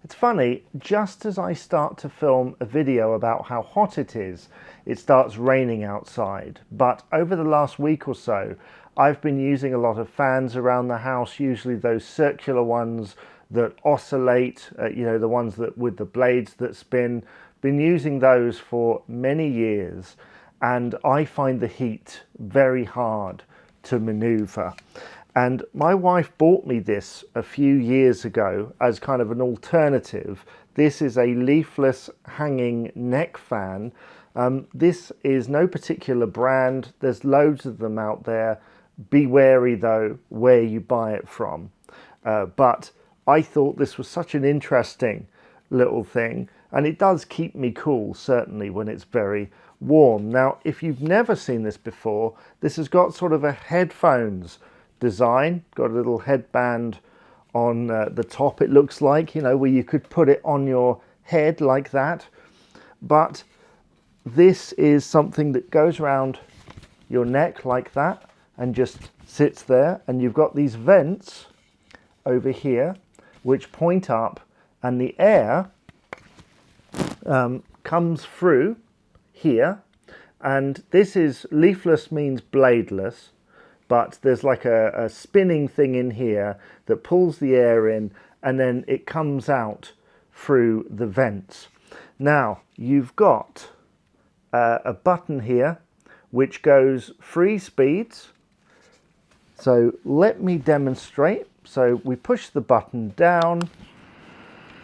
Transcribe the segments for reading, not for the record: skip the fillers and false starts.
It's funny, just as I start to film a video about how hot it is, it starts raining outside. But over the last week or so, I've been using a lot of fans around the house, usually those circular ones that oscillate, the ones that with the blades that spin. Been using those for many years, and I find the heat very hard to maneuver. And my wife bought me this a few years ago as kind of an alternative. This is a leafless hanging neck fan. This is no particular brand. There's loads of them out there. Be wary though where you buy it from. But I thought this was such an interesting little thing, and it does keep me cool, certainly when it's very warm. Now, if you've never seen this before, this has got sort of a headphones design, got a little headband on the top, it looks like, where you could put it on your head like that. But this is something that goes around your neck like that and just sits there, and you've got these vents over here which point up, and the air comes through here. And this is leafless, means bladeless, but there's like a spinning thing in here that pulls the air in, and then it comes out through the vents. Now you've got a button here which goes 3 speeds. So let me demonstrate. So we push the button down,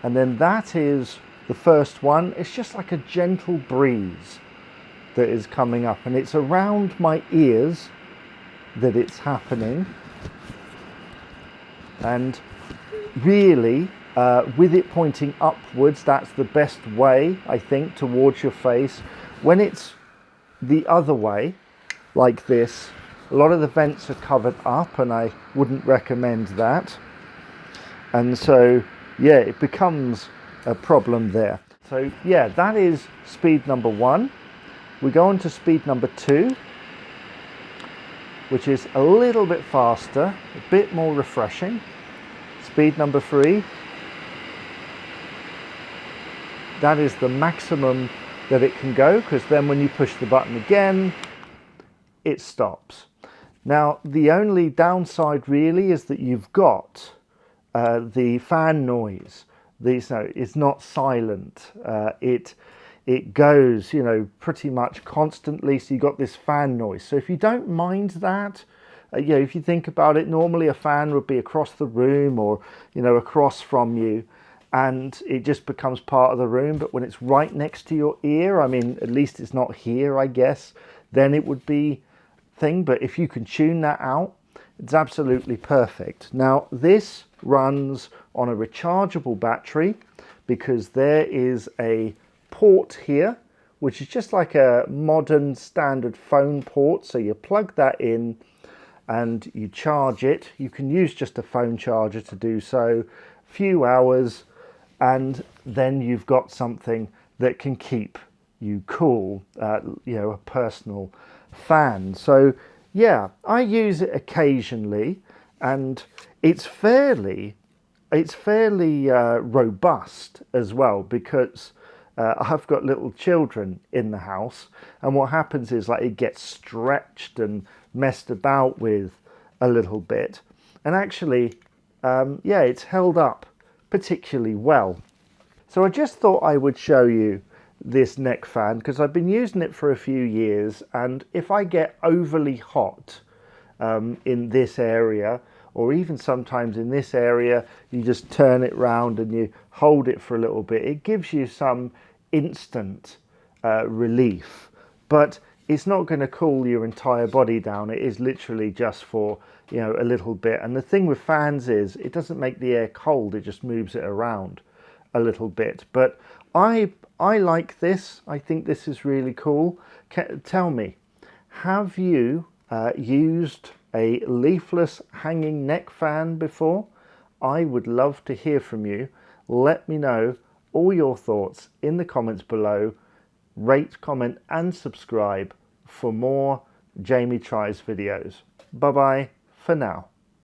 and then that is the first one. It's just like a gentle breeze that is coming up, and it's around my ears that it's happening. And really, with it pointing upwards, that's the best way, I think, towards your face. When it's the other way, like this, a lot of the vents are covered up, and I wouldn't recommend that. And so, yeah, it becomes a problem there. So, yeah, that is speed number 1. We go on to speed number 2, which is a little bit faster, a bit more refreshing. Speed number 3, that is the maximum that it can go, because then when you push the button again, it stops. Now, the only downside really is that you've got the fan noise. It's not silent. It goes, pretty much constantly. So you've got this fan noise. So if you don't mind that, if you think about it, normally a fan would be across the room or, across from you, and it just becomes part of the room. But when it's right next to your ear, I mean, at least it's not here, I guess, then it would be thing. But if you can tune that out, it's absolutely perfect. Now, this runs on a rechargeable battery, because there is a port here which is just like a modern standard phone port. So you plug that in and you charge it. You can use just a phone charger to do so, a few hours, and then you've got something that can keep you cool, a personal fan. So yeah, I use it occasionally, and it's fairly robust as well, because I've got little children in the house, and what happens is it gets stretched and messed about with a little bit, and actually it's held up particularly well. So I just thought I would show you this neck fan, because I've been using it for a few years, and if I get overly hot in this area, or even sometimes in this area, you just turn it round and you hold it for a little bit. It gives you some instant relief, but it's not going to cool your entire body down. It is literally just for, a little bit. And the thing with fans is it doesn't make the air cold, it just moves it around a little bit. But I like this. I think this is really cool. Tell me, have you used a leafless hanging neck fan before? I would love to hear from you. Let me know all your thoughts in the comments below. Rate, comment and subscribe for more Jamie Tries videos. Bye bye for now.